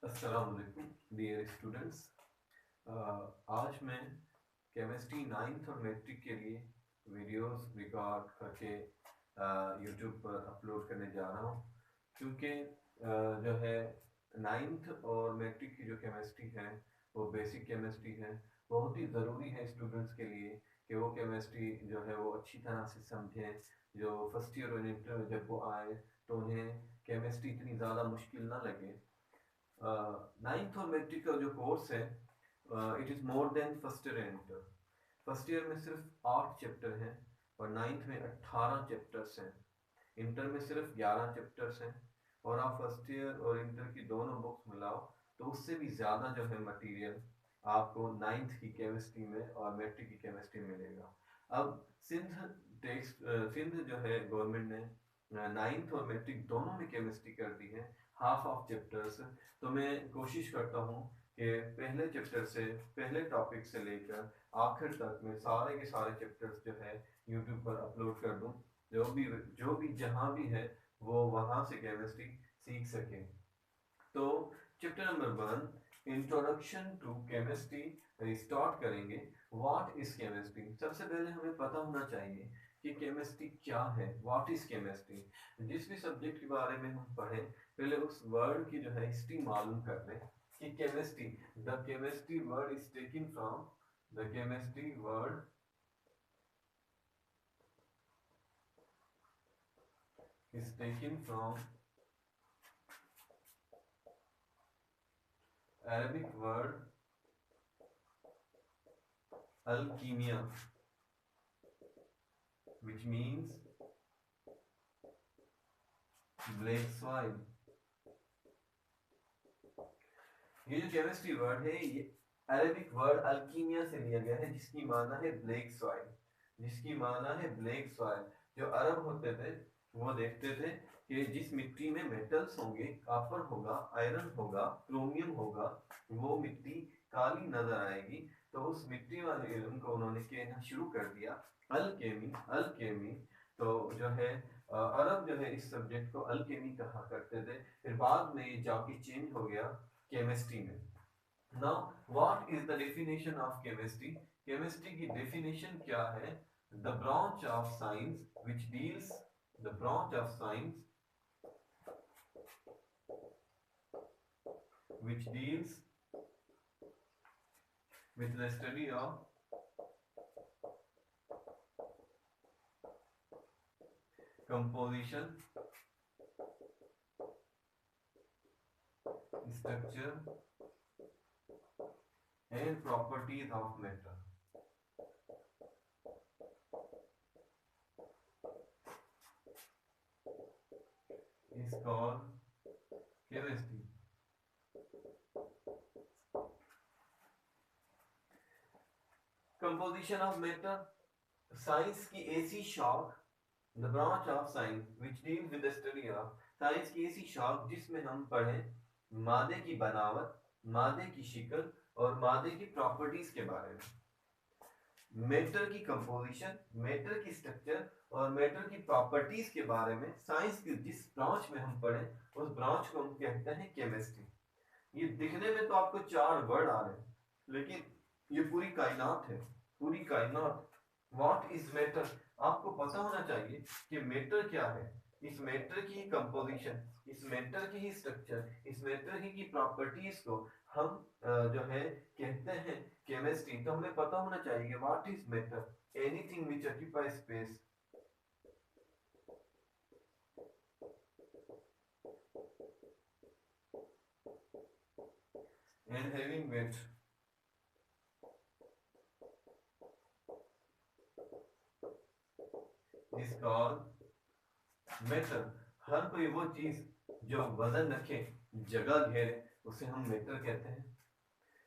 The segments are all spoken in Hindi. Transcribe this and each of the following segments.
अस्सलाम वालेकुम डियर स्टूडेंट्स। आज मैं केमिस्ट्री नाइन्थ और मैट्रिक के लिए वीडियोस रिकॉर्ड करके यूट्यूब पर अपलोड करने जा रहा हूँ, क्योंकि जो है नाइन्थ और मैट्रिक की जो केमिस्ट्री है वो बेसिक केमिस्ट्री है। बहुत ही ज़रूरी है स्टूडेंट्स के लिए कि वो केमिस्ट्री जो है वो अच्छी तरह से समझें। जो फर्स्ट ईयर और इंटर में जब वो आए तो उन्हें केमिस्ट्री इतनी ज़्यादा मुश्किल ना लगे। नाइन्थ और मैट्रिक का जो कोर्स है it is more than first year and inter. First year में सिर्फ 8 चैप्टर हैं और नाइन्थ में 18 चैप्टर्स हैं। इंटर में सिर्फ 11 चैप्टर्स हैं और आप फर्स्ट ईयर और इंटर की दोनों बुक्स मिलाओ तो उससे भी ज़्यादा जो है मटेरियल आपको नाइन्थ की केमिस्ट्री में और मैट्रिक की केमिस्ट्री में मिलेगा। अब सिंध जो है गवर्नमेंट ने नाइन्थ और मैट्रिक दोनों में केमिस्ट्री कर दी है, हाफ ऑफ चैप्टर्स। तो मैं कोशिश करता हूँ कि पहले चैप्टर से, पहले टॉपिक से लेकर आखिर तक मैं सारे के सारे चैप्टर्स जो है यूट्यूब पर अपलोड कर दूँ। जो भी जहाँ भी है वो वहाँ से केमिस्ट्री सीख सके। तो chapter number 1 introduction to chemistry start करेंगे। What is chemistry? सबसे पहले हमें पता होना चाहिए कि केमिस्ट्री क्या है। What is chemistry? जिस भी सब्जेक्ट के बारे में हम पढ़ें पहले उस वर्ड की जो है हिस्ट्री मालूम कर लें कि chemistry, the chemistry word is taken from, the chemistry word is taken from Arabic word alchemia, which means black soil। ये जो केमिस्ट्री वर्ड है ये अरेबिक वर्ड अल्कीमिया से लिया गया है, जिसकी माना है ब्लैक सॉइल। जिसकी माना है ब्लैक सॉइल। जो अरब होते थे वो देखते थे कि जिस मिट्टी में मेटल्स होंगे, कॉपर होगा, आयरन होगा, क्रोमियम होगा, वो मिट्टी काली नजर आएगी। तो उस मिट्टी वाले इल्म को उन्होंने कहना शुरू कर दिया अल्केमी। अल्केमी तो जो है अरब जो है इस सब्जेक्ट को अल्केमी कहा करते थे। फिर बाद में ये जाके चेंज हो गया केमिस्ट्री में। Now what is the definition of chemistry? Chemistry की डेफिनेशन क्या है? The branch of science which deals, the branch of science which deals with the study of composition, structure and properties of matter is called chemistry। Composition of matter, science की ऐसी शाख, the branch of science which deals with the study of, science की ऐसी शाख जिसमें हम पढ़ें मादे की बनावट, मादे की शिक्ल और मादे की प्रॉपर्टीज के बारे में। मैटर की कंपोजिशन, मैटर की स्ट्रक्चर और मैटर की प्रॉपर्टीज के बारे में साइंस की जिस ब्रांच में हम पढ़ें उस ब्रांच को हम कहते हैं केमिस्ट्री। ये दिखने में तो आपको 4 वर्ड आ रहे हैं, लेकिन ये पूरी कायनात है, पूरी कायनात। What is matter? आपको पता होना चाहिए कि मैटर क्या है। इस मैटर की कंपोजिशन, इस मैटर की ही स्ट्रक्चर, इस मैटर ही की प्रॉपर्टीज को हम जो है कहते हैं केमिस्ट्री। तो हमें पता होना चाहिए what is matter, anything which occupy space and having weight is called matter. हर कोई वो चीज जो वजन रखे, जगह घेरे, उसे हम मैटर कहते हैं।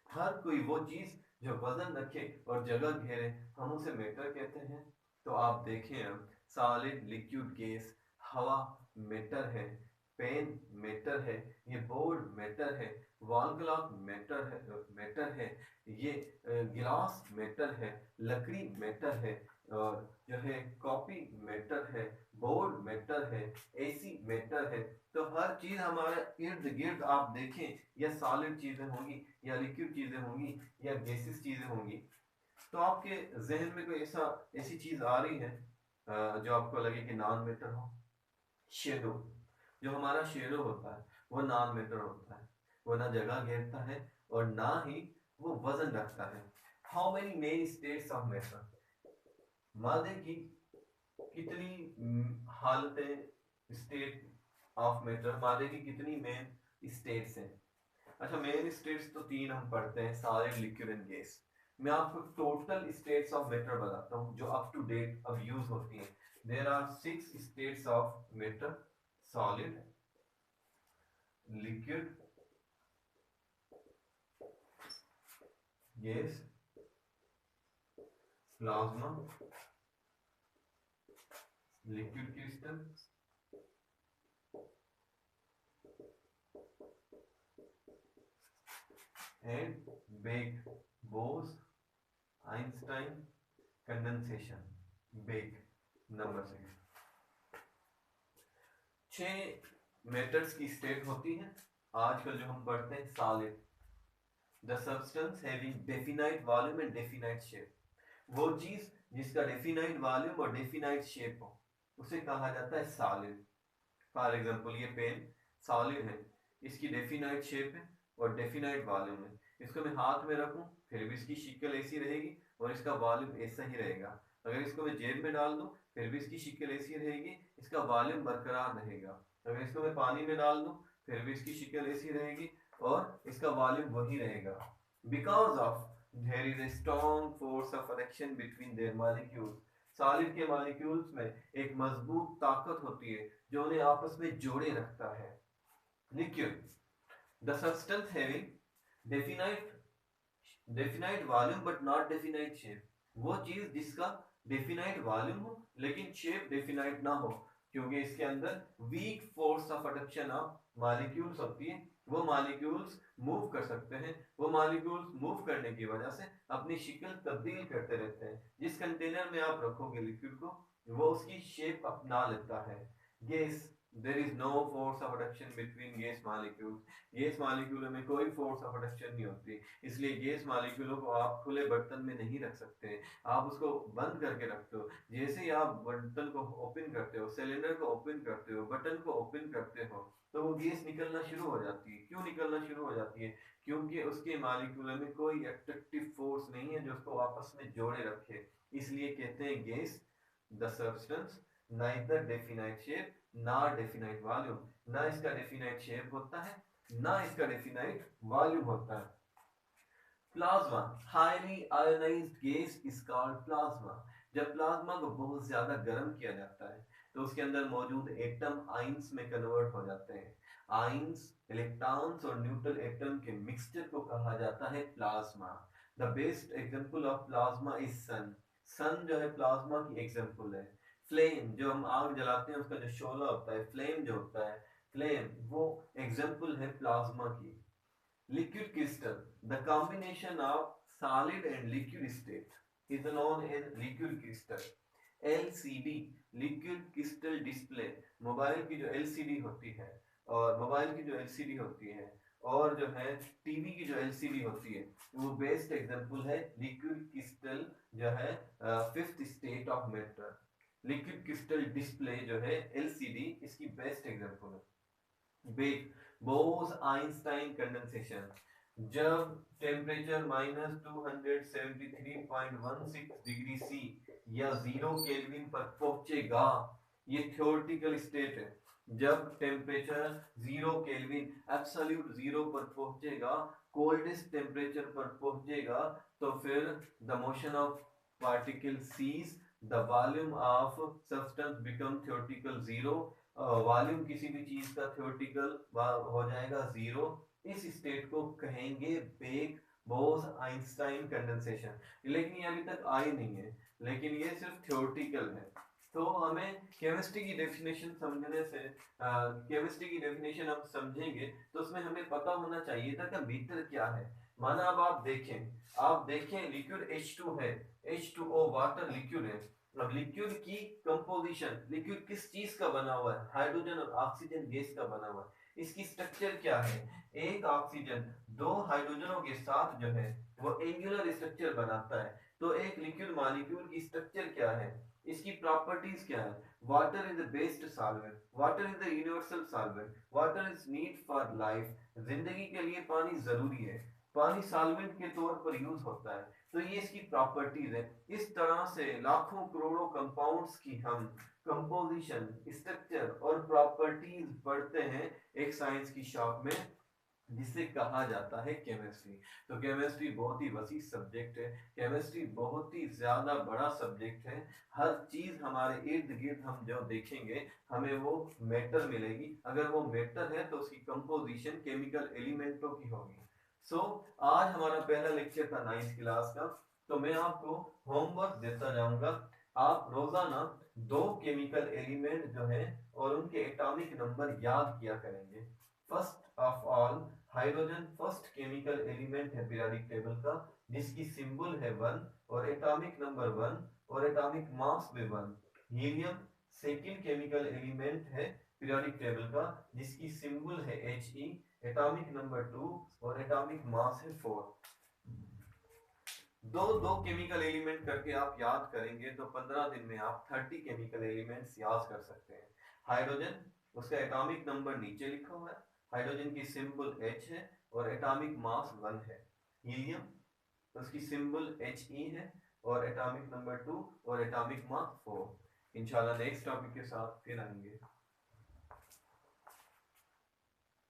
हर कोई वो चीज जो वजन रखे और जगह घेरे, हम उसे मैटर कहते हैं। तो आप देखें, अब सॉलिड, लिक्विड, गैस, हवा मैटर है, पेन मैटर है, ये बोर्ड मैटर है, वॉल क्लॉक मैटर है, ये गिलास मैटर है, लकड़ी मैटर है, और जो है कॉपी मैटर है, बोर्ड मैटर है, एसी मैटर है। तो हर चीज हमारे इर्द गिर्द आप देखें, या सॉलिड चीजें होंगी, या लिक्विड चीजें होंगी, या गैसेस चीजें होंगी, तो आपके जहन में कोई ऐसी चीज आ रही है जो आपको लगे कि नॉन मैटर हो? शेडो, जो हमारा शेडो होता है वो नॉन मैटर होता है, वो ना जगह घेरता है और ना ही वो वजन रखता है। How many main states of matter, मादे की कितनी हालतें, स्टेट ऑफ मैटर, मादे की कितनी मेन स्टेट्स हैं? अच्छा, मेन स्टेट्स तो तीन हम पढ़ते हैं, सॉलिड, लिक्विड एंड गैस। मैं आपको टोटल स्टेट्स ऑफ मैटर बताता हूँ जो अप टू डेट अब यूज होती है। There are 6 states of matter: solid, liquid, gas, plasma, liquid crystal and BEC, Bose Einstein condensation, BEC, number 6। 6 matters की स्टेट होती है। आजकल जो हम पढ़ते हैं solid, the substance having definite volume and definite shape, वो चीज जिसका डेफिनाइट वॉल्यूम और डेफिनाइट शेप हो उसे कहा जाता है सॉलिड। फॉर एग्जांपल ये पेन सॉलिड है, इसकी डेफिनाइट शेप है और डेफिनाइट वॉल्यूम है। इसको मैं हाथ में रखूं फिर भी इसकी शक्ल ऐसी रहेगी और इसका वॉल्यूम ऐसा ही रहेगा। अगर इसको मैं जेब में डाल दूं फिर भी इसकी शक्ल ऐसी रहेगी, इसका वॉल्यूम बरकरार रहेगा। अगर इसको मैं पानी में डाल दूं फिर भी इसकी शक्ल ऐसी रहेगी और इसका वॉल्यूम वही रहेगा। Because of their is a strong force of attraction between their molecules, solid के मॉलिक्यूल्स में एक मजबूत ताकत होती है जो उन्हें आपस में जोड़े रखता है। Liquid, the substance having definite definite volume but not definite shape, वो चीज जिसका डेफिनाइट वॉल्यूम हो लेकिन शेप डेफिनाइट ना हो, क्योंकि इसके अंदर weak force of attraction of molecules होती है। वो मॉलिक्यूल्स मूव कर सकते हैं, वो मॉलिक्यूल्स मूव करने की वजह से अपनी शक्ल तब्दील करते रहते हैं। जिस कंटेनर में आप रखोगे लिक्विड को वो उसकी शेप अपना लेता है। Gas, there is no force of attraction between gas molecules, gas मॉलिक्यूलों में कोई फोर्स ऑफ अट्रैक्शन नहीं होती, इसलिए गैस मॉलिक्यूलों को आप खुले बर्तन में नहीं रख सकते, आप उसको बंद करके रखते हो। जैसे ही आप बर्तन को ओपन करते हो, सिलेंडर को ओपन करते हो, बटन को ओपन करते हो, तो वो गैस निकलना शुरू हो जाती है। क्यों निकलना शुरू हो जाती है? क्योंकि उसके मॉलिक्यूलों में कोई अट्रैक्टिव फोर्स नहीं है जो उसको आपस में जोड़े रखे, इसलिए कहते हैं gas the substance neither definite shape not definite volume, ना इसका डेफिनाइट शेप होता है ना इसका डेफिनाइट वॉल्यूम होता है। Plasma, highly ionised gas is called plasma. जब प्लाज्मा को बहुत ज्यादा गर्म किया जाता है तो उसके अंदर मौजूद एटम आइंस में कन्वर्ट हो जाते हैं। आइंस, इलेक्ट्रॉन्स और न्यूट्रल एटम के मिक्सचर को कहा जाता है plasma. The best example of plasma is sun, sun जो है प्लाज्मा की एग्जांपल है। फ्लेम, जो हम आग जलाते हैं उसका जो शोला होता है, फ्लेम जो होता है, फ्लेम वो एग्जांपल है प्लाज्मा की। Liquid crystal, the combination of solid and liquid state is known as liquid crystal. LCD, liquid crystal display, mobile की जो LCD होती है और मोबाइल की जो LCD होती है और जो है टीवी की जो LCD होती है, वो बेस्ट एग्जांपल है लिक्विड क्रिस्टल जो है fifth state of matter. Liquid crystal display जो है LCD, इसकी बेस्ट एग्जांपल है। बेक, बोस आइंस्टाइन कंडेंसेशन, जब टेम्परेचर -273.16 डिग्री सी या 0 केल्विन पर पहुंचेगा, ये थ्योरेटिकल स्टेट है। जब टेम्परेचर 0 केल्विन एब्सोल्यूट जीरो पर पहुंचेगा, कोल्डेस्ट टेम्परेचर पर पहुंचेगा, तो फिर the motion of particle cease, the volume of substance become theoretical zero, volume किसी भी चीज का थ्योरेटिकल हो जाएगा जीरो। इस स्टेट को कहेंगे बेक बोस आइंस्टाइन कंडेंसेशन। लेकिन ये अभी तक आई नहीं है, लेकिन ये सिर्फ थ्योरेटिकल है। तो हमें केमिस्ट्री की डेफिनेशन समझने से, केमिस्ट्री की डेफिनेशन हम समझेंगे तो उसमें हमें पता होना चाहिए था कि मीटर क्या है। माना अब आप देखें लिक्विड H2 है, H2O वाटर लिक्विड है, अब लिक्विड की कंपोजिशन, लिक्विड किस चीज का बना हुआ है, हाइड्रोजन और ऑक्सीजन गैस का बना हुआ है। इसकी स्ट्रक्चर क्या है, एक ऑक्सीजन दो हाइड्रोजनों के साथ जो है वो एंगुलर स्ट्रक्चर बनाता है। तो एक लिक्विड मॉलिक्यूल की स्ट्रक्चर क्या है, इसकी प्रॉपर्टीज क्या है। Water is the best solvent, water is the universal solvent, water is need for life, जिंदगी के लिए पानी जरूरी है, पानी सॉल्वेंट के तौर पर यूज होता है। तो ये इसकी प्रॉपर्टीज है। इस तरह से लाखों करोड़ों कंपाउंड्स की हम कंपोजिशन, स्ट्रक्चर और प्रॉपर्टीज पढ़ते हैं एक साइंस की शॉप में, जिसे कहा जाता है केमिस्ट्री। तो केमिस्ट्री बहुत ही वसी सब्जेक्ट है, केमिस्ट्री बहुत ही ज्यादा बड़ा सब्जेक्ट है। हर चीज हमारे इर्द गिर्द हम जो देखेंगे हमें वो मेटर मिलेगी, अगर वो मेटर है तो उसकी कंपोजिशन केमिकल एलिमेंटों की होगी। आज हमारा पहला लेक्चर था 9th क्लास का। तो मैं आपको होमवर्क देता जाऊंगा, आप रोजाना दो केमिकल एलिमेंट जो है और उनके एटॉमिक नंबर याद किया करेंगे। First of all, hydrogen first chemical element है पीरियोडिक टेबल का, जिसकी सिंबल है 1 और एटॉमिक नंबर 1 और एटॉमिक मास भी 1। हीलियम सेकंड केमिकल एलिमेंट है पीरियोडिक टेबल का, जिसकी सिंबल है He, एटॉमिक नंबर 2 और एटॉमिक मास है 4। दो दो केमिकल एलिमेंट करके आप याद करेंगे तो 15 दिन में आप 30 केमिकल एलिमेंट्स याद कर सकते हैं। हाइड्रोजन, उसका एटॉमिक नंबर नीचे लिखा हुआ है, हाइड्रोजन की सिंबल H है और एटॉमिक मास 1 है। हीलियम, उसकी सिंबल He है और एटॉमिक नंबर 2 और एटॉमिक मास 4। इंशाल्लाह नेक्स्ट टॉपिक के साथ फिर आएंगे।